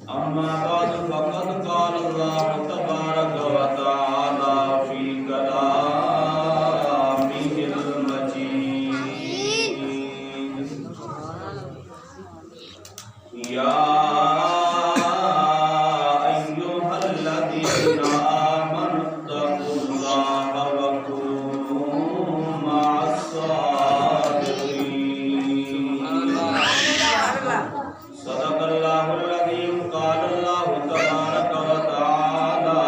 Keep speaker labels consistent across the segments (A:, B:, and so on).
A: أما بعد فقد قال الله تبارك وتعالى في كلامه المجيد يا أيها الذين آمنوا اتقوا الله وكونوا مع الصادقين صدق الله العظيم قال الله تبارك وتعالى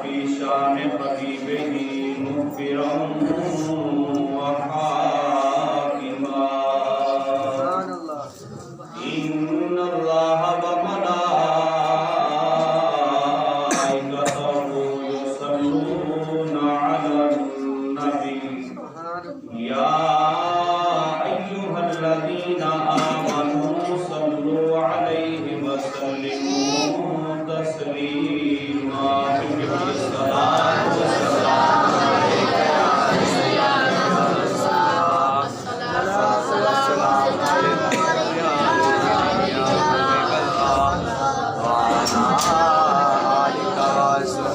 A: في شان حبيبه مغفرا وحاكما إن الله وملائكته يصلون على النبي يا أيها الذين آمنوا صلوا عليه وسلموا تسليما الصلاة والسلام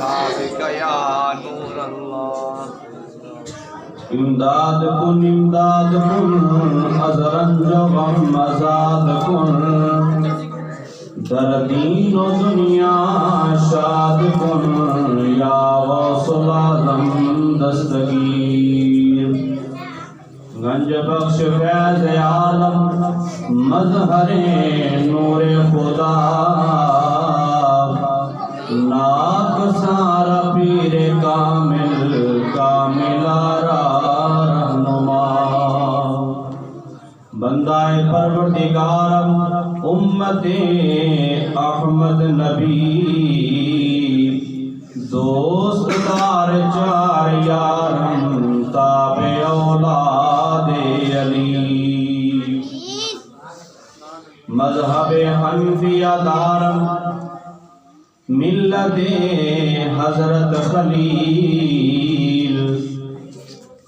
A: عليك يا امداد کن ازرن جو غم ازاد کن در دین و دنیا شاد کن یا غوث العظم دستگیر گنج بخش فیض عالم مظہر نور خدا ناک سارا پیر کامل کامل رہنما بندہ پروردگارم امت احمد نبی دوست دار چار یارم تابع اولاد علی مذہب حنفیہ دارم ملت حضرت خلیل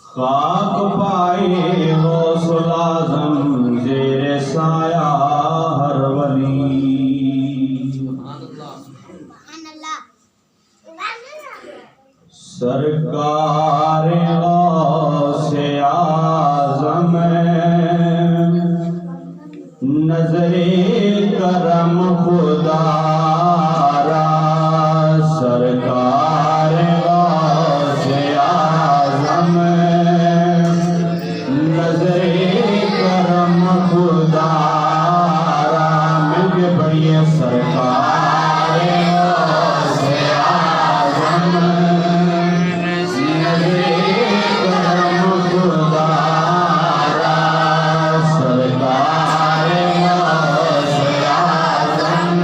A: خاک پائے غوث العظم زیر سایہ ہر ولی سرکار غوث اعظم نظر کرم خدا سرکار غوث اعظم نظر کرم خدا مل کے پڑھیے سرکار غوث اعظم نظر کرم خدا سرکار غوث اعظم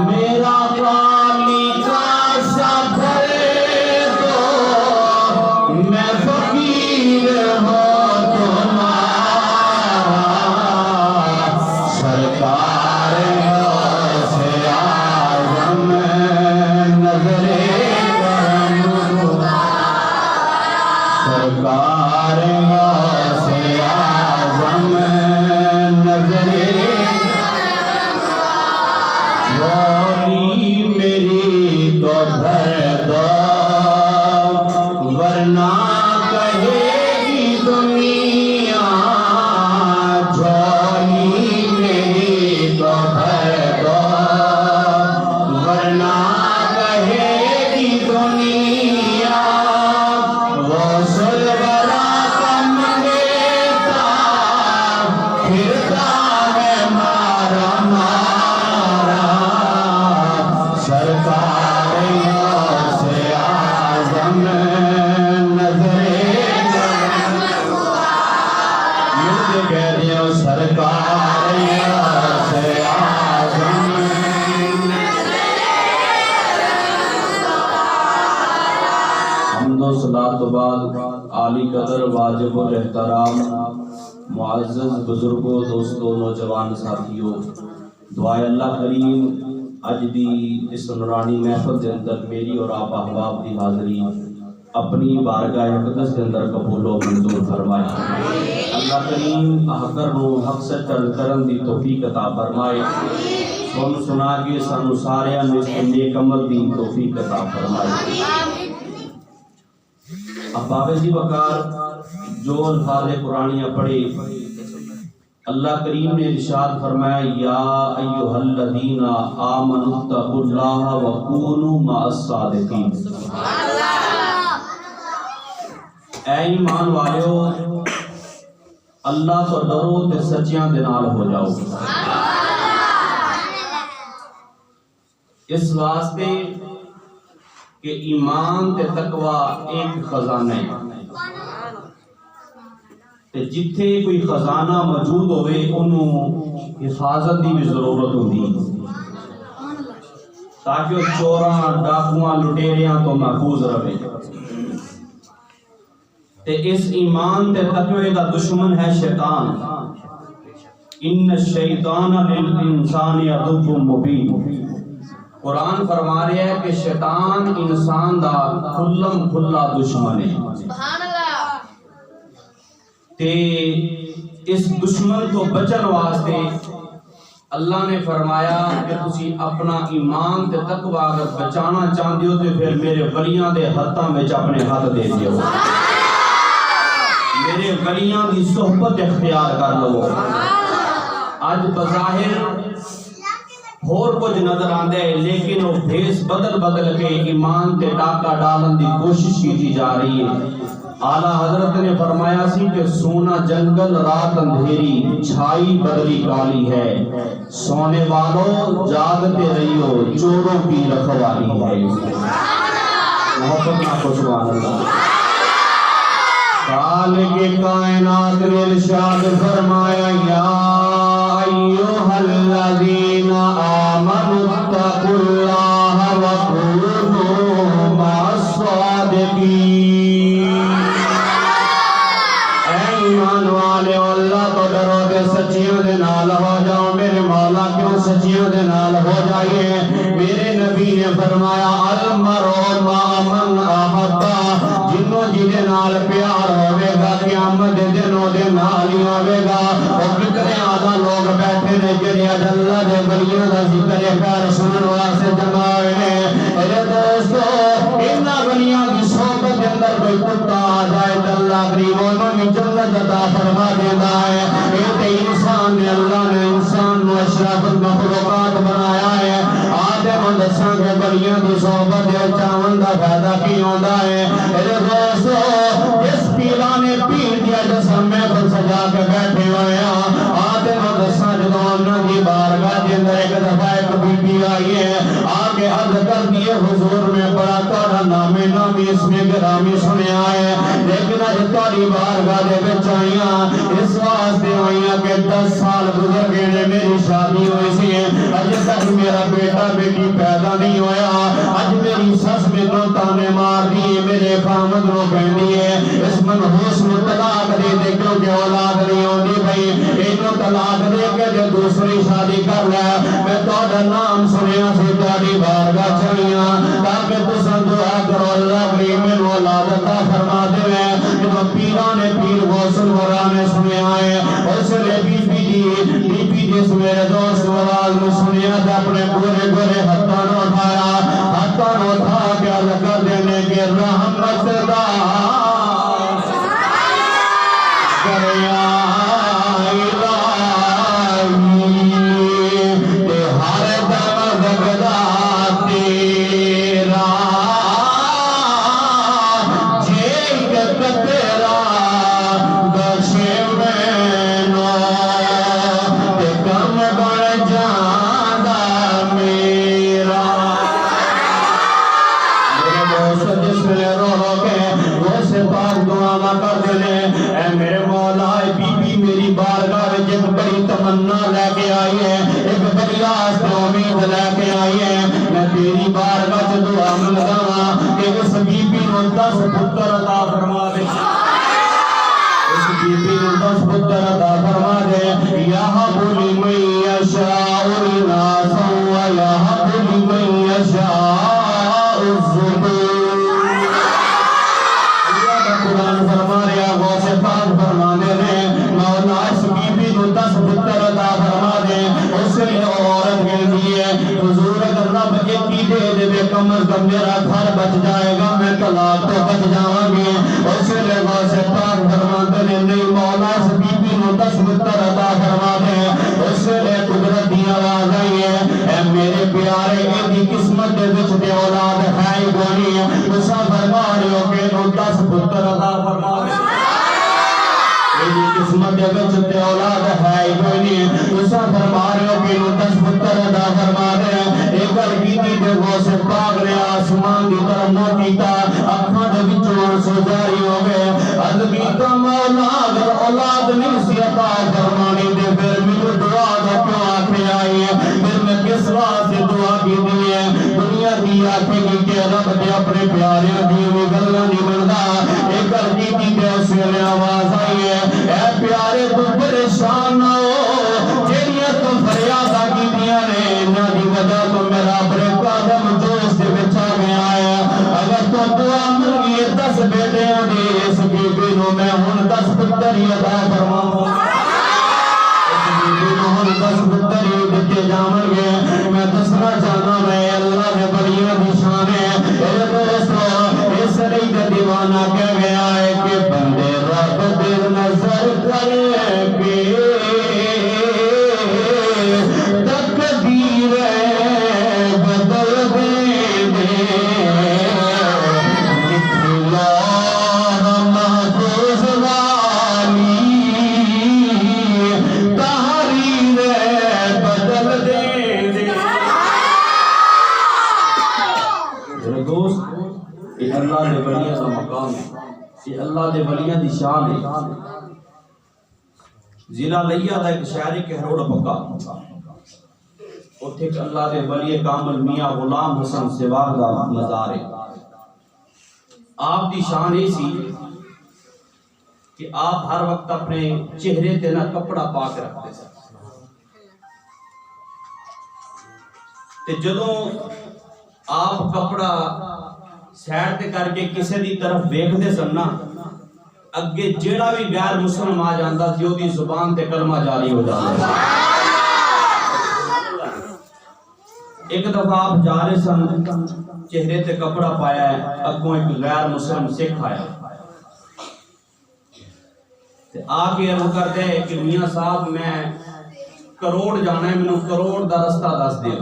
A: میرا پانی کا سفر دو میں فقیر ہوں تمہارا سرکار غوث اعظم نظر کرم خدا سرکار غوث اعظم نظر جھولی میری تو بھر دو ورنہ کہے گی دنیا جھولی میری تو بھر دو ورنہ کہے گی دنیا وہ سلورا کم دیتا پھرتا ہے مارا مارا سرکار غوث اعظم نظر کرم مل کے کہہ دیا سرکار غوث اعظم حمد و صلاۃ و بعد عالی قدر واجب الاحترام معزز بزرگوں دوستوں نوجوان ساتھیوں دعائے اللہ کریم اج دی اس نورانی محفل دے اندر میری اور آپ احباب دی حاضری اپنی بارگاہ اقدس کے اندر قبول و منظور فرمائے۔ اللہ کریم حقر نو حق سے کرن دی توفیق عطا فرمائے۔ سن سنا کے سانو سارے نیک عمل دی توفیق عطا فرمائے۔ احباب جی وقار جو الفاظ قرآنیہ پڑھے، اللہ کریم نے ارشاد فرمایا یا ایھا الذین آمنوا اتقوا اللہ وکونوا مع الصادقین۔ اے ایمان والو، اللہ تو ڈرو تے سچیاں دے نال ہو جاؤ۔ اس واسطے کہ ایمان تے تقوی ایک خزانہ ہے، تے جتھے کوئی خزانہ موجود ہوئے انہوں حفاظت دی بھی ضرورت ہوتی تاکہ وہ چوراں ڈاکواں لٹیریاں تو محفوظ رہے۔ تے اس ایمان تے تقوی دا دشمن ہے شیطان۔ ان الشیطان للانسان عدو مبین۔ قرآن فرما رہا ہے کہ شیطان انسان دا کھلم کھلا دشمن ہے۔ سبحان اللہ۔ تے اس دشمن کو بچن واسطے اللہ نے فرمایا کہ تسی اپنا ایمان تے تقوی اگر بچانا چاہتے ہو تو پھر میرے ولیاں دے ہاتھاں وچ اپنے ہاتھ دے دیو، میرے ولیاں دی صحبت اختیار کر لو۔ آج بظاہر اور کچھ نظر آندے ہے لیکن وہ بھیس بدل بدل کے ایمان تے ڈاکہ ڈالن دی کوشش کی جا رہی ہے۔ اعلیٰ حضرت نے فرمایا سی کہ سونا جنگل رات اندھیری چھائی بدلی کالی ہے، سونے والوں جاگتے رہیو چوروں کی رکھوالی ہے۔ محبت نہ کو سبحان اللہ۔ خالق کائنات نے ارشاد فرمایا یا ایھا الذین آمنوا اتقوا اللہ وکونوا مع الصادقین۔ ایمان والے اللہ تو ڈرو کہ سچیوں دے نال ہو جاؤ۔ میرے مولا کیوں سچیوں دے نال ہو جائیے؟ میرے نبی نے فرمایا المرء مع من احب، جنوں جدے نال پیار ہوے گا قیامت دے دن دے نال ہی ہوے گا۔ اور کتنے آدھا لوگ بیٹھے نے جڑے اللہ دے ولیاں دا ذکر خیر سنن واسطے جمع ہوئے نے۔ میرے دوستو انہاں ولیاں دی صحبت دے اندر کوئی کتا آ جائے تو اللہ کریم انہوں نے جنت عطا فرما دیندا ہے۔ اے تے انسان نے اللہ نے انسان نو اشرف المخلوقات بنایا ہے۔ آدم دساں کے ولیاں دی صحبت دے چاون دا فائدہ کی ہوندا ہے؟ میرے دوستو اس پیرانے پیر دیا جسم میں پر سجا کے بیٹھے ہوئے ہیں۔ آدم دساں جدوں انہاں دی بارگاہ دے اندر ایک دفعہ ایک بی بی آئی ہے، آگے عرض کر دیے حضور میں بڑا تہاڈا نام نامی اس میں گرامی سنیا ہے، لیکن اج تہاڈی بارگاہ دے وچ آئیاں اس واسطے آئیاں کہ 10 سال گزر گئے نے میری شادی ہوئی سی، اج تک میرا بیٹا بیٹی پیدا نہیں ہویا۔ اج میری سس مینوں تانے مار دی، میرے خامد نو کہندی ہے اس منحوس نو طلاق دے دے کیونکہ اولاد نہیں ہوندی بھئی، اینوں طلاق دے کے جو دوسری شادی کر لے۔ میں تہاڈا نام سنیا سی تہاڈی بارگاہ چڑھیاں تاکہ تساں دعا کرو اللہ کریم مینوں اولاد عطا فرما دے۔ جدوں پیراں نے پیر غوث الورا نے سنیا ہے اس لیے بی بی جس میرے دوست آواز میں سنیا تھا اپنے گورے گورے ہاتھوں نے اٹھایا، ہاتھوں نے اٹھا کے عرض کر دینے کے رحمت دا کریا لے کے آئی ہے، ایک بڑی آس پہ امید لے کے آئی ہے۔ میں تیری بارگاہ سے دعا منگتا ہوں کہ اس بی بی نو 10 پتر عطا فرما دے، اس بی بی نو 10 پتر عطا فرما دے۔ یہب لمن یشاء اناثا ویہب لمن یشاء الذکور۔
B: کم از کم میرا گھر بچ جائے گا، میں طلاق تو بچ جاؤں گی۔ اس لگا سے پاک فرماتے نے نہیں مولا اس بی بی نو 10 پتر عطا فرما دے۔ اس لئے قدرت دی آواز آئی ہے، اے میرے پیارے ایدی قسمت دے وچ دے اولاد ہے ہی گونی، تسا فرما رہے ہو کہ نو 10 پتر عطا فرما دے۔ ایدی قسمت دے وچ دے اولاد ہے ہی گونی، تسا فرما رہے ہو کہ نو 10 پتر عطا فرما دے۔ ایک گل کیتی تے غوث پاک نے آسمان دی طرف منہ کیتا، اکھاں دے وچوں آنسو جاری ہو گئے۔ عرض کیتا مولا اگر اولاد نہیں سی عطا فرمانی تے پھر مجھے دعا دا کیوں آکھے آئی ہے، پھر میں کس واسطے دعا کی دی ہے؟ دنیا دی آکھے گی کہ رب دے اپنے پیارے دی وہ گلاں نہیں بندا۔ ایک گل کیتی تے اس ویلے آواز آئی ہے، اے پیارے تو پریشان نہ ہو، جیڑیاں تو فریاداں کیتیاں نے انہاں دی وجہ تو میرا اپنے قدم جوش دے وچ آ گیا ہے۔ اگر تو دعا منگی 10 بیٹیاں دی اس بی بی نو میں ہن 10 پتر ہی عطا فرماواں، اس بی بی نو ہن 10 پتر ہی دتے جاون گے۔ میں دسنا چاہنا میں اللہ دے ولیاں دی شان ہے۔ اے دوستو اس لیے تے دیوانہ کہہ گیا ہے کہ بندے رب دے نظر کر کے تقدیر بدل دے دے، نکلا محفوظ والی تحریر بدل دے دے۔
A: میرے دوست یہ اللہ دے ولیاں دا مقام ہے، یہ اللہ دے ولیاں دی شان ہے۔ ضلع لیا دا ایک شہر ہے کہروڑ پکا، اتھے اللہ دے ولی کامل میاں غلام حسن سواگ دا مزار ہے۔ آپ دی شان یہ سی کہ آپ ہر وقت اپنے چہرے تے نہ کپڑا پاک رکھتے سن، تے جدوں آپ کپڑا سیڈ تے کر کے کسے دی طرف ویکھدے سن نا، اگے جیڑا بھی غیر مسلم آ جاندا سی اودی زبان تے کلمہ جاری ہو جاندا۔ ایک دفعہ آپ جا رہے سن، چہرے تے کپڑا پایا ہے، اگوں ایک غیر مسلم سکھ آیا تے آ کے عرض کرتے ہیں کہ میاں صاحب میں کروڑ جانا ہے، مینوں کروڑ دا رستہ دس دے۔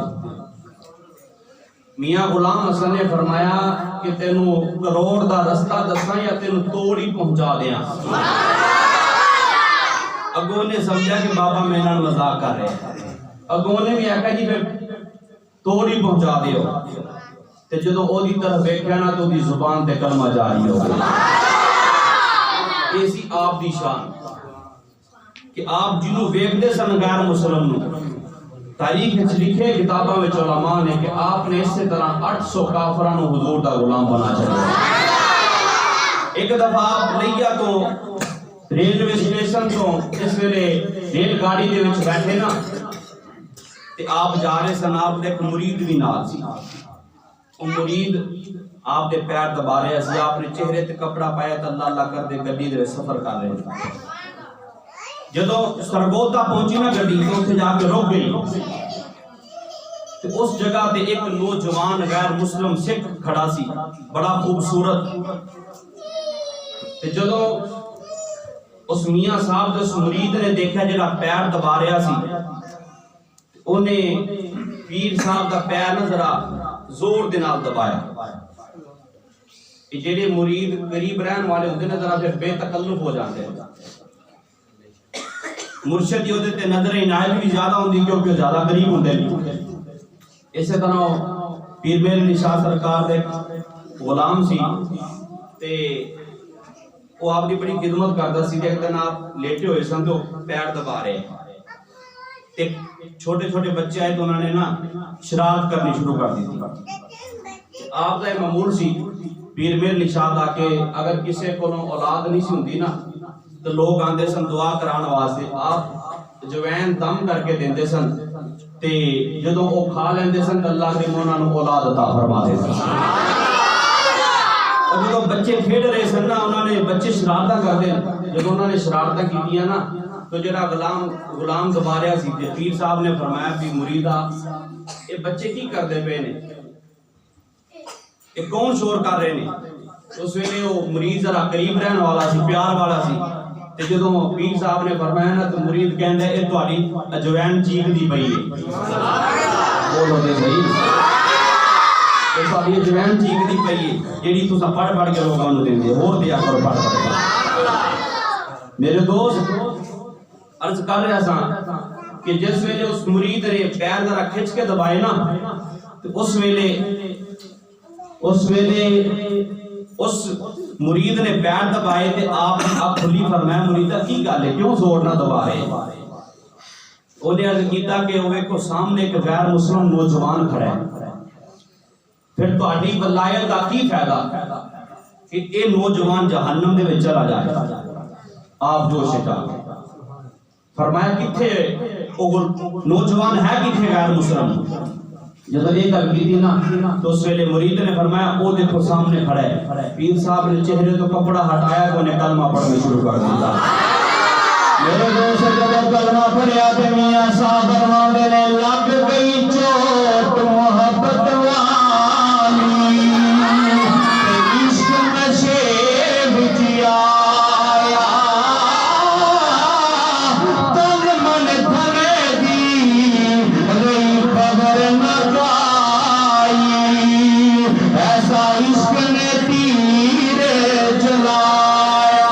A: میاں غلام حسن نے فرمایا کہ تینوں کروڑ دا رستہ دساں یا تینوں توڑ ہی پہنچا دیاں۔ اگوں نے سمجھا کہ بابا میرے نال مذاق کر رہے ہیں، اگوں نے بھی آکھا جی پھر توڑ ہی پہنچا دیو، تے جدوں او دی طرف ویکھیا نا تو دی زبان تے کلمہ جاری ہو گیا۔ ایسی آپ دی شان کہ آپ جنوں ویکھدے سن غیر مسلم نو، تاریخ وچ لکھے کتاباں وچ علماء نے کہ آپ نے اسی طرح 800 کافراں نو حضور دا غلام بنا چھڈیا۔ ایک دفعہ آپ لیا تو ریلوے اسٹیشن تو اس ویلے ریل گاڑی دے وچ بیٹھے نا تے آپ جا رہے سن، آپ دے ایک مرید بھی نال سی، او مرید آپ دے پیر دبا رہے سی، آپ نے چہرے تے کپڑا پایا تے اللہ اللہ کر دے گڈی دے سفر کر رہے تھے۔ جدوں سرگودا پہنچی نا گڈی تو اتنے جا کے رک گئی تے اس جگہ تے ایک نوجوان غیر مسلم سکھ کھڑا سی، بڑا خوبصورت۔ تے جدوں اس میاں صاحب دے اس مرید نے دیکھا جڑا پیر دبا رہا سی، انہیں پیر صاحب دا پیر نہ ذرا زور دے نال دبایا۔ جڑے مرید قریب رہن والے ہوندے نے ذرا پھر بے تکلف ہو جاندے ہیں، مرشد دی تے نظر عنایت بھی زیادہ ہوندی کیونکہ زیادہ قریب ہوندے نے۔ اسی طرح پیر میر علی شاہ سرکار دے غلام سی تے وہ آپ دی بڑی خدمت کردا سی۔ ایک دن آپ لیٹے ہوئے سن تو پیر دبا رہے، ایک چھوٹے چھوٹے بچے آئے تو انہوں نے نا شرارت کرنی شروع کر دی تھی۔ آپ کا معمول سی پیر میر نشاد آ کے اگر کسی کو اولاد نہیں سی ہوندی نا تو لوگ آندے سن دعا کرانے واسطے، آپ جوین دم کر کے دیندے سن تے جدوں وہ کھا لیندے سن تو اللہ کریم انہاں نوں اولاد عطا فرما دے سن۔ اور جدوں بچے کھیڈ رہے سن نا انہوں نے بچے شرارتاں کردے، جدوں انہوں نے شرارتاں کیتیاں نا تو جڑا غلام دبا رہا سی پیر صاحب نے فرمایا بھی مریدا یہ بچے کی کردے پے نے؟ کہ کون شور کر رہے ہیں. اس ویلے وہ مرید ذرا قریب رہن والا سی, پیار والا سی. تے جدوں پیر صاحب نے فرمایا نا تو مرید کہندا اے تہاڈی اجوین چیخدی پئی ہے. بولو تے صحیح. اے تہاڈی اجوین چیخدی پئی ہے جیڑی تساں پڑھ پڑھ کے لوکاں نوں دیندے ہور دیا کرو پڑھ پڑھ کے. میرے دوست عرض کر رہا سا کہ جس ویلے اس مرید نے پیر ذرا کھچ کے دبائے نا تو اس اس مرید نے پیر دبائے تے آپ نے اب کھلی فرمایا مریدہ کی گل ہے کیوں زور نہ دبا رہے. انہیں عرض کیتا کہ وہ کو سامنے ایک غیر مسلم نوجوان کھڑا ہے, پھر تہاڈی ولایت دا کی فائدہ کہ اے نوجوان جہنم دے وچ چلا جائے. آپ جو شکا فرمایا کتھے وہ نوجوان ہے کتھے غیر مسلم. جب یہ گل کی نا تو اس ویلے مرید نے فرمایا وہ دیکھو سامنے کھڑا ہے. پیر صاحب نے چہرے تو کپڑا ہٹایا تو انہیں کلمہ پڑھنا شروع کر دیا.
B: میرے دوست جب کلمہ پڑھیا تے میاں صاحب فرماندے نے لگ گئی چوٹ محبت والی تے عشق نشے وچ آیا تن من تھنے دی رہی خبر نہ پائی ایسا عشق نے تیر چلایا.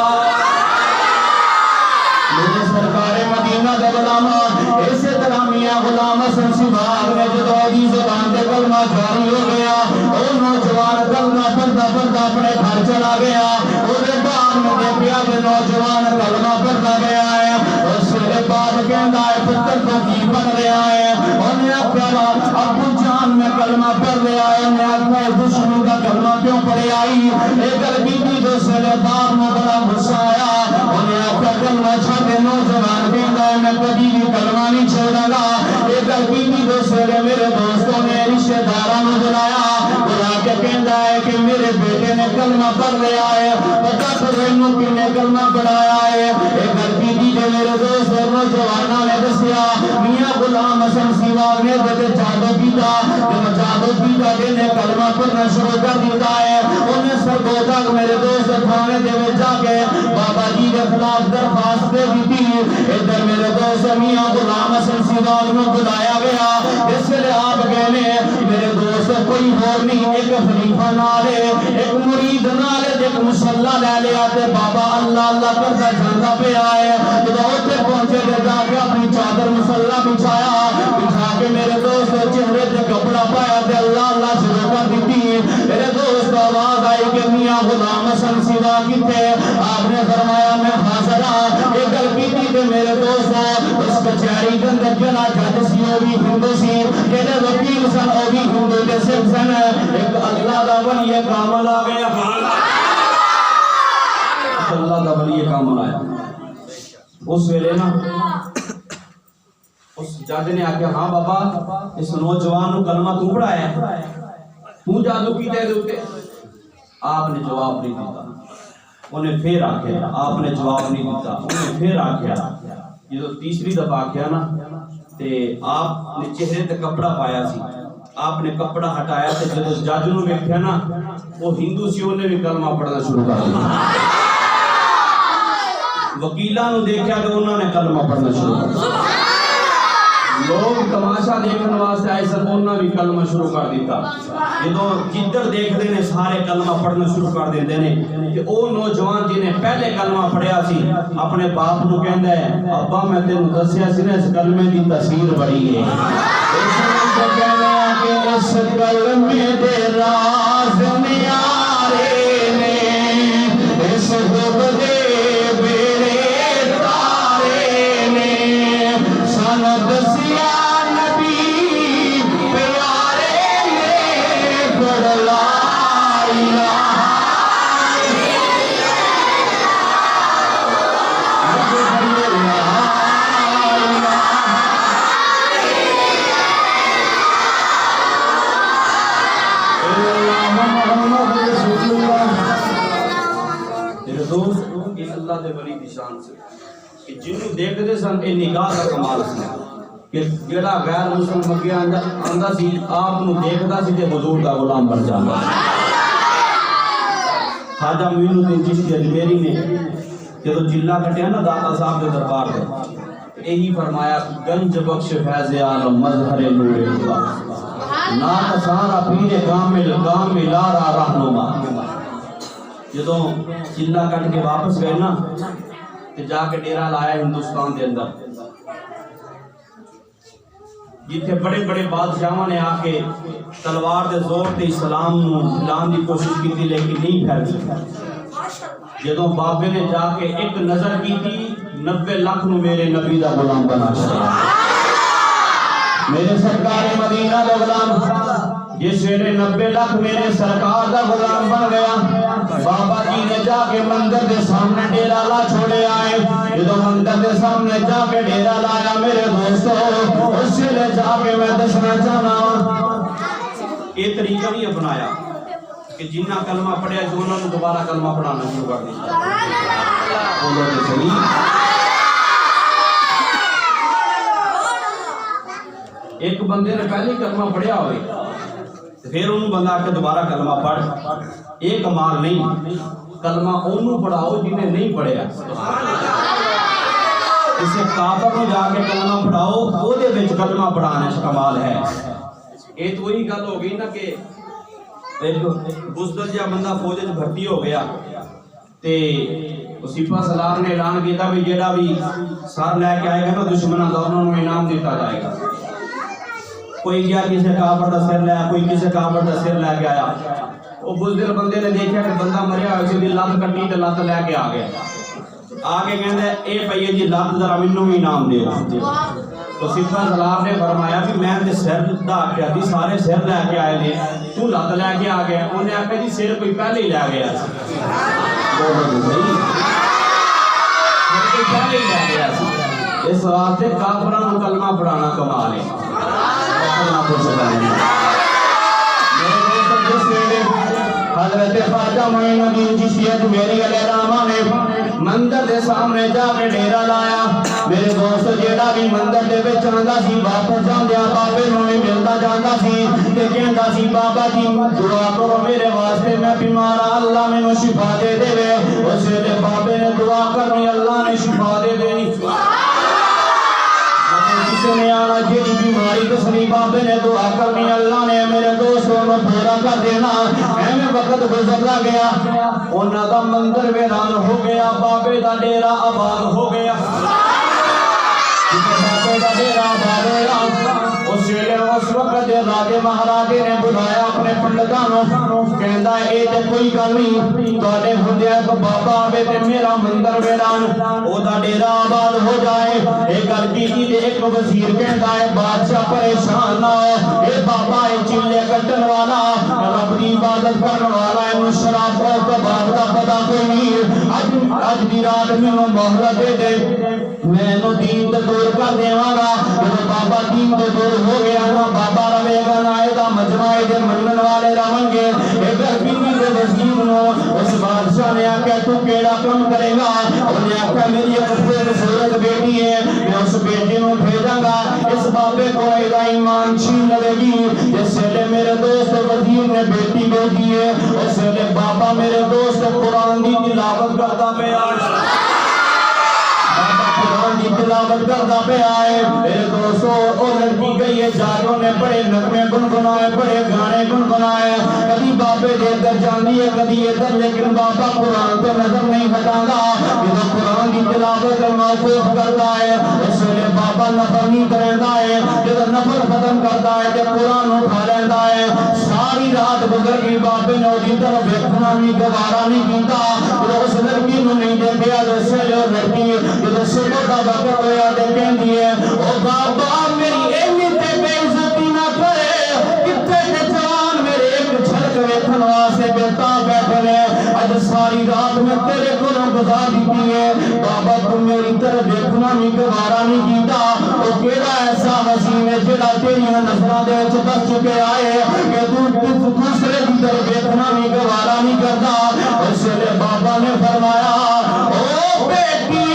B: میرے سرکار مدینہ دا غلامہ اسی طرح میاں غلام حسن سباغ نے جدو دی زبان تے کلمہ جاری ہو گیا او نوجوان کلمہ پڑھتا پڑھتا اپنے گھر چلا گیا. او دے باپ نے دیکھا کہ نوجوان کلمہ پڑھتا گیا ہے. اس کے بعد کہندا ہے پتر تو کی پڑھ رہا ہے. انہیں آخیا ابو جان میں کلمہ پڑھ رہا ہے. انہیں آخیا دشمن کا کلمہ کیوں پڑھے آئی. ایک بی بی دوسرے باپ میں بڑا غصہ آیا. انہیں آخیا کلمہ چھوڑ دے. نوجوان کہندا ہے میں کبھی بھی کلمہ نہیں چھوڑا گا. ایک بی بی دوسرے میرے دوستوں نے رشتہ داراں نوں بلایا بلا کے کہندا ہے کہ میرے بیٹے نے کلمہ پڑھ لیا ہے. پتہ کرو انہوں کنے کلمہ پڑھایا ہے. ایک بی بی جو میرے دوست نوجواناں نے دسیا میاں غلام حسن سیواگ نے تے جادو کیتا. جب جادو کیتا نے کلمہ پڑھنا شروع کر دیتا ہے. انہیں سرگودا میرے دوست تھانے دے وچ جا کے بابا جی کے خلاف درخواست دے دی. ادھر میرے دوست میاں غلام حسن سیواگ نوں بلایا گیا. اس لیے آپ کہنے میرے دوست کوئی اور نہیں ایک خلیفہ نال ایک مرید نال ایک مصلی لے لیا تے بابا اللہ اللہ کرتا جاندا پیا ہے. جب اوتھے پہنچے تے جا کے اپنی چادر مصلی بچھا کے میرے دوست چہرے تے کپڑا پایا تے اللہ اللہ شروع کر دیتی. میرے دوست آواز آئی کہ میاں غلام حسن سیواگ کتے. آپ نے فرمایا میں حاضر ہاں. ایک گل کیتی تے میرے دوست اس کچہری دے اندر جڑا جج سی او بھی ہندو سی جڑے وکیل سن او بھی ہندو تے سکھ سن. ایک اللہ دا ولی کامل آ گیا.
A: اللہ دا ولی کامل آیا. اس ویلے نا اس جج نے آکھیا ہاں بابا اس نوجوان نوں کلمہ تو پڑھایا ہے تو جادو کیتے دے اوتے. آپ نے جواب نہیں دیتا. انہیں پھر آکھیا آپ نے جواب نہیں دیتا. انہیں پھر آکھیا جدو تیسری دفعہ آکھیا نا تے آپ نے چہرے تے کپڑا پایا سی. آپ نے کپڑا ہٹایا تے جدو جج نوں ویکھیا نا وہ ہندو سی انہیں بھی کلمہ پڑھنا شروع کر دیا. وکیلاں نوں دیکھیا تے انہوں نے کلمہ پڑھنا شروع کر دیا. لوگ تماشا دیکھنے واسطے آئے سن انہوں نے بھی کلمہ شروع کر دیتا. جدو جدھر دیکھتے ہیں سارے کلمہ پڑھنا شروع کر دیتے ہیں کہ او نوجوان جنہیں پہلے کلمہ پڑھیا سی اپنے باپ نو کہندا ہے ابا میں تینوں دسیا سی نا اس کلمے دی تاثیر بڑی ہے.
B: اس کلمے دے راز نیارے نے اس حب دے
A: اللہ دے ولی دی شان سے کہ جنوں دیکھدے سن اے نگاہ دا کمال سی کہ جڑا غیر مسلم مگیا آندا سی آپ نو دیکھدا سی تے حضور دا غلام بن جاندا. خواجہ معین الدین چشتی اجمیری نے جدو چلا کٹیا نا داتا صاحب کے دربار سے یہی فرمایا گنج بخش فیض عالم مظہر نور خدا نام سارا پیر کامل کامل لارا رہنما. جدو چلا کٹ کے واپس گئے نا تے جا کے ڈیرا لایا ہندوستان دے اندر جتھے بڑے بڑے بادشاہاں نے آ کے تلوار دے زور تے اسلام نو پھیلان دی کوشش کی تھی لیکن نہیں پھیل سکی. جدوں بابے نے جا کے ایک نظر کی تھی 90 لاکھ نو میرے نبی دا غلام بنا چھڑیا. میرے سرکار مدینہ دا غلام جس ویلے 90 لاکھ میرے سرکار دا غلام بن گیا. بابا جی نے جا کے مندر دے سامنے ڈیرا لا چھوڑے آئے. جدو مندر دے سامنے جا کے ڈیرا لایا میرے دوستو اس ویلے جا کے میں دسنا چاہنا یہ طریقہ نہیں اپنایا کہ جنہ کلمہ پڑھیا جو انہوں نے دوبارہ کلمہ پڑھانا شروع کر دیا. بولو تو صحیح. ایک بندے نے پہلے کلمہ پڑھیا ہوئے پھر انہوں بندہ آ کے دوبارہ کلمہ پڑھ. ایک کمال نہیں کلمہ انہوں پڑھاؤ جنہیں نہیں پڑھیا. اسے کافر کو جا کے کلمہ پڑھاؤ وہ دے وچ کلمہ پڑھانے سے کمال ہے. یہ تو وہی گل ہو گئی نا کہ بزدل جا بندہ فوج وچ بھرتی ہو گیا تے سپاہ سالار نے اعلان کیتا بھی جیڑا بھی سر لے کے آئے گا نا دشمناں دا انہوں نے انعام دیتا جائے گا. کوئی گیا کسی کافر دا سر لے کوئی کسی کافر دا سر لے کے آیا. وہ بزدل بندے نے دیکھا کہ بندہ مریا ہوئے سے لت کٹی تے لت لے کے آ گیا. آگے کہندے اے پئیے جی لت ذرا مینوں بھی انعام دیو. تو سپاہ سالار نے فرمایا کہ میں تے سر دا آکھیا سی سارے سر لے کے آئے نے تو لت لے کے آ گیا. انہیں آکھیا جی سر کوئی پہلے ہی لے گیا سی. کوئی پہلے ہی لے گیا سی. اس واسطے کافراں نوں کلمہ پڑھانا کمال ہے. حضرت خواجہ معین الدین چشتی اجمیری علیہ الرحمہ نے مندر دے سامنے جا کے ڈیرا لایا. میرے دوست جیڑا بھی مندر دے وچ آندا سی واپس جاندیا بابے نوں ملدا جاندا سی تے کہندا سی بابا جی دعا کرو میرے واسطے میں بیمار ہاں اللہ مینوں شفا دے دے. اس ویلے بابے نے دعا کرنی اللہ نے شفا دے دینی. کسی نے آنا جیڑی بیماری دسنی بابے نے دعا کرنی اللہ نے میرے دوستوں کو پورا کر دینا. ایویں وقت گزرتا گیا انہاں دا مندر ویران ہو گیا بابے دا ڈیرا آباد ہو گیا. بابے دا ڈیرا آباد ہویا. اس ویلے اس وقت راجے مہاراجے نے بلایا اپنے پنڈتاں کہندا اے تے کوئی گل نہیں تواڈے ہوندیا کو بابا آوے تے میرا مندر ویران او دا ڈیرا آباد ہو جائے. اے گل کیتی تے ایک وزیر کہندا ہے بادشاہ پریشان نہ ہو اے بابا اے چلے کٹن والا رب دی عبادت کرن والا ہے شراب اور کباب دا پتہ کوئی نہیں. اج دی رات مینوں مہلت دے دے میں نو دین تے دور کر دیواں گا. بابا دین تے دور ہو گیا نا بابا رہے گا نا اے دا مجمع دے منن والے رہن گے. اے گربی دے وزیر نو اس بادشاہ نے آکھیا تو کیڑا کام کرے گا. انہوں نے آکھیا میری ایک خوبصورت بیٹی ہے میں اس بیٹی نو بھیجاں گا اس بابے کو اے دا ایمان چھین لے گی. جس ویلے میرے دوست وزیر نے بیٹی بھیجی ہے اس ویلے بابا میرے دوست قرآن دی تلاوت کردا پیا. قرآن کی تلاوت کرتا پہ آئے. میرے دوستو اور لڑکی گئی ہے جاگوں نے بڑے نغمے گنگنائے بڑے گانے گنگنائے. کبھی بابے دے ادھر جاندی ہے کبھی ادھر لیکن بابا قرآن تو نظر نہیں ہٹاتا. جب قرآن کی تلاوت موقوف کرتا ہے اس ویلے بابا نفر نہیں کرتا ہے. جب نفر ختم کرتا ہے جب قرآن اٹھا لیتا ہے. ساری رات گزر گئی بابے نے اس طرف دیکھنا نہیں گوارا نہیں کیتا. اس لڑکی نو نہیں دیکھا جس سے جو لڑکی جب صبح کا وقت ہویا تے کہندی ہے او بابا میری اینی تے بے عزتی نہ کرے کتے تے جوان میرے ایک جھلک ویکھن واسطے بیٹھا بیٹھے نے. اج ساری رات میں تیرے کولوں گزار دتی ہے بابا تو میری طرف دیکھنا نہیں گوارا نہیں کیتا. او کیڑا ایسا حسین ہے جڑا تیریاں نظراں دے وچ بس چکے آئے کہ تو دوسرے دی طرف دیکھنا نہیں گوارا نہیں کردا. اس ویلے بابا نے فرمایا او بیٹی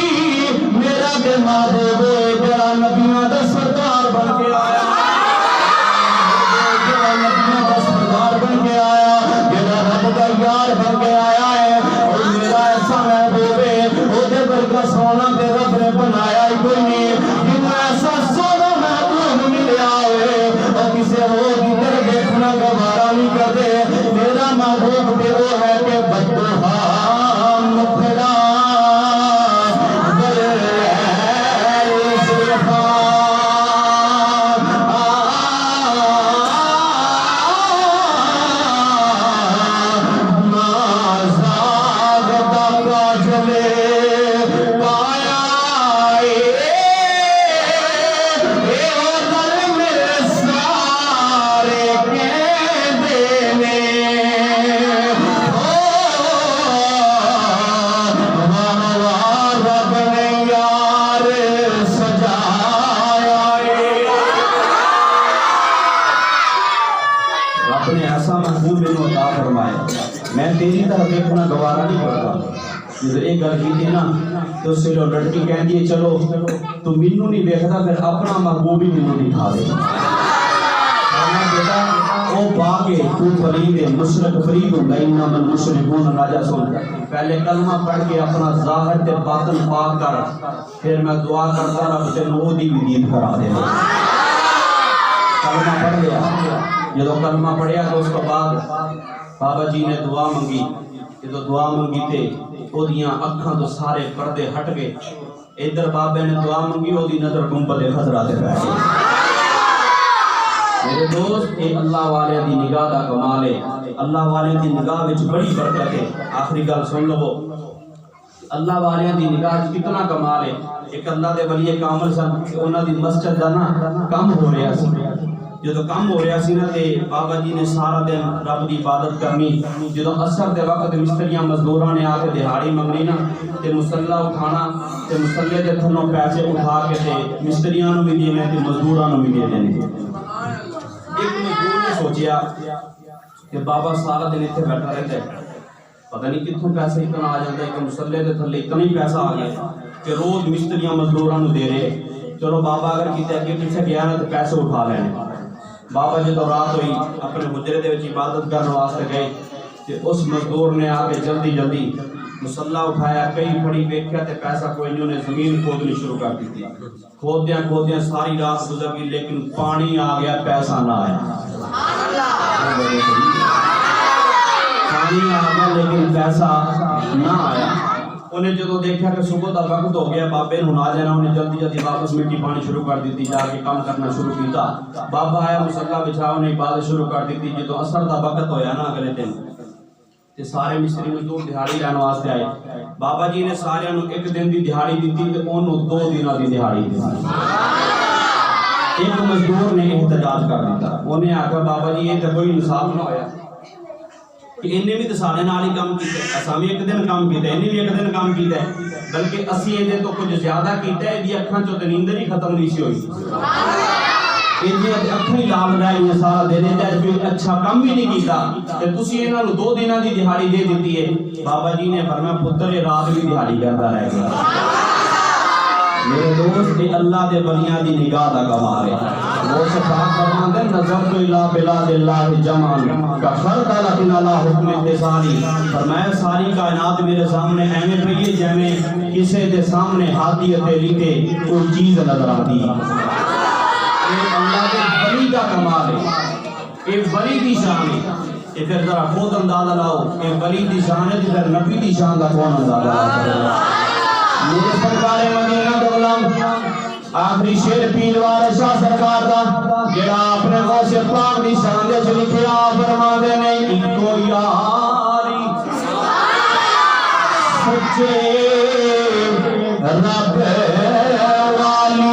A: میرا دے محبوب جڑا نبیوں دا سردار بن کے آیا جڑا نبیوں دا سردار بن کے آیا جڑا رب دا یار بن کے آیا ہے تیری طرف دیکھنا گوارا نہیں پڑتا. جب ایک گل کی نا تو اس سے لڑکی کہہ دی چلو تو مینوں نہیں دیکھتا پھر اپنا محبوب ہی مینوں دکھا دے. بیٹا وہ باغے تو فرید مشرق فرید ہوں گا انما المشرکون نجس. پہلے کلمہ پڑھ کے اپنا ظاہر تے باطن پاک کر, پھر میں دعا کرتا رب تینوں وہ دی بھی دید کرا دے. کلمہ پڑھ لیا, جدو کلمہ پڑھیا تو اس کے بعد بابا جی نے دعا منگی. جدو دعا منگی تے او دیاں اکھاں تو سارے پردے ہٹ گئے. ادھر بابے نے دعا منگی, او دی نظر گنبد خضرا تے پہ گئی. میرے دوست یہ اللہ والے دی نگاہ دا کمال ہے. اللہ والے دی نگاہ وچ بڑی برکت ہے. آخری گل سن لو, اللہ والے دی نگاہ وچ کتنا کمال ہے. ایک اللہ دے ولی کامل سن, انہاں دی مسجد دا نا کم ہو رہا سی. جدو کم ہو رہا سی نا تے بابا جی نے سارا دن رب دی عبادت کرنی. جدو عصر دے وقت مستریاں مزدوراں نے آ کے دہاڑی منگنی نا تے مصلی اٹھانا تے مصلی دے تھنوں پیسے اٹھا کے تے مستریاں نوں بھی دینے تے مزدوراں نوں بھی دے دینے. ایک مزدور نے سوچیا کہ بابا سارا دن اتنے بیٹھا رہتا ہے, پتہ نہیں کتوں پیسے اتنا آ جاتا ہے کہ مصلی دے تھلے اتنا ہی پیسہ آ گیا کہ روز مستریاں مزدوراں نوں دے رہے. چلو بابا اگر کتے اگے پیچھے گیا نا تو پیسے اٹھا لینے. بابا جدو رات ہوئی اپنے حجرے دے وچ عبادت کرنے واسطے گئے تے اس مزدور نے آ کے جلدی جلدی مصلی اٹھایا, کئی پھڑی ویکھیا تے پیسہ کوئی نہیں, انہیں زمین کھودنی شروع کر دی. کھودیاں ساری رات گزر گئی لیکن پانی آ گیا, پیسہ نہ آیا. پانی آ گیا لیکن پیسہ نہ آیا. انہیں جدو دیکھا کہ صبح دا وقت ہو گیا, بابے نوں نہ جانا, انہیں جلدی جلدی واپس مٹی پانی شروع کر دیتی, جا کے کام کرنا شروع کیتا. بابا آیا مصلی بچھا, انہیں عبادت شروع کر دیتی. جدو عصر دا وقت ہویا نا اگلے دن تے سارے مستری مزدور دہاڑی لینے واسطے آئے. بابا جی نے سارے نوں ایک دن دی دہاڑی دیتی تے انہوں 2 دنوں دی دہاڑی دیتی. ایک مزدور نے احتجاج کر دیتا, انہیں آکھا بابا جی یہ تے کوئی انصاف نہ ہویا کہ انہیں بھی تو سارے نال ہی کام کیتا ہے, اساں بھی ایک دن کام کیتا ہے, انہیں بھی ایک دن کام کیتا ہے, بلکہ اسی یہ تو کچھ زیادہ کیتا ہے. یہ اکھاں چوں تے نیندر ہی ختم نہیں سی ہوئی. یہ اکھاں ہی لال رہی ہیں سارا دن, کوئی اچھا کام بھی نہیں کیتا تے تسی انہاں نوں 2 دنوں دی دہاڑی دے دیتی ہے. بابا جی نے فرمایا پتر یہ رات بھی دہاڑی کرتا رہ گیا. میرے دوست یہ اللہ دے ولیاں دی نگاہ دا کمال ہے. وہ صفات فرماتے ہیں نظرت الی بلاد اللہ جمعا کخردلۃ علی حکم اتصالی. فرمایا ساری کائنات میرے سامنے ایویں پئی ہے جویں کسے دے سامنے ہاتھی تے ریتے کوئی چیز نظر آتی. یہ اللہ دے ولی دا کمال ہے, یہ ولی دی شان ہے. یہ پھر ذرا خود اندازہ لاؤ کہ ولی دی شان ہے تے پھر نبی دی شان دا کون اندازہ لا. میرے سرکار مدینہ دا غلام آخری شیر پیلوار شاہ سرکار دا جڑا اپنے غوث پاک دی شان دے چ لکھیا فرماندے نے اکو یاری سچے رب والی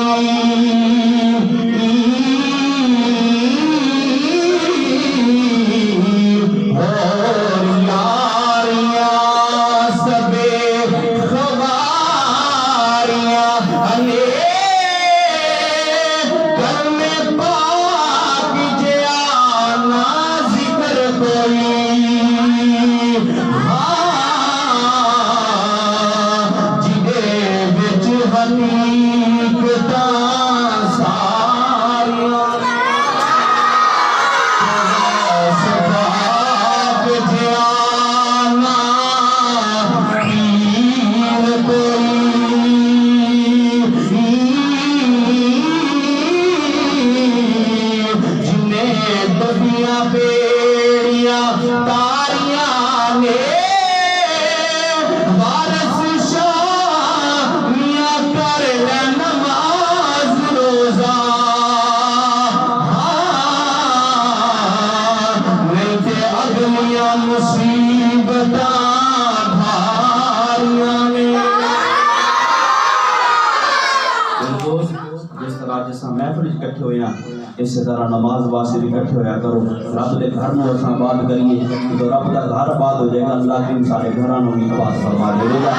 A: اسی طرح نماز واسطے بھی اکٹھے ہویا کرو. رب دے گھر نوں اساں آباد کریے تو رب دا گھر آباد ہو جائے گا. اللہ دین سارے گھراں نوں بھی آباد فرما دے گا.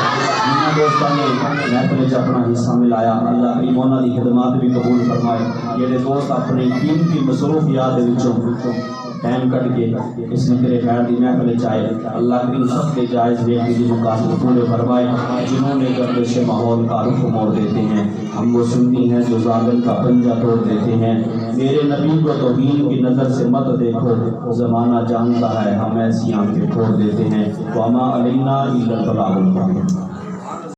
A: جنہاں دوستاں نے محفل وچ اپنا حصہ ملایا اللہ کریم انہاں دی خدمات بھی قبول فرمائے. جڑے دوست اپنی قیمتی مصروفیات دے وچوں ٹائم کٹ کے اس ذکر خیر دی محفل چائے اللہ کریم سب کے جائز نیکی دی مقاصد پورے فرمائے جنہوں نے گردش ماحول کا رخ موڑ دیتے ہیں ہم وہ سنی ہیں جو ظالم کا پنجہ توڑ دیتے ہیں میرے نبی کو توہین کی نظر سے مت دیکھو زمانہ جانتا ہے ہم ایسی آنکھیں پھوڑ دیتے ہیں وما علینا الا البلاغ المبین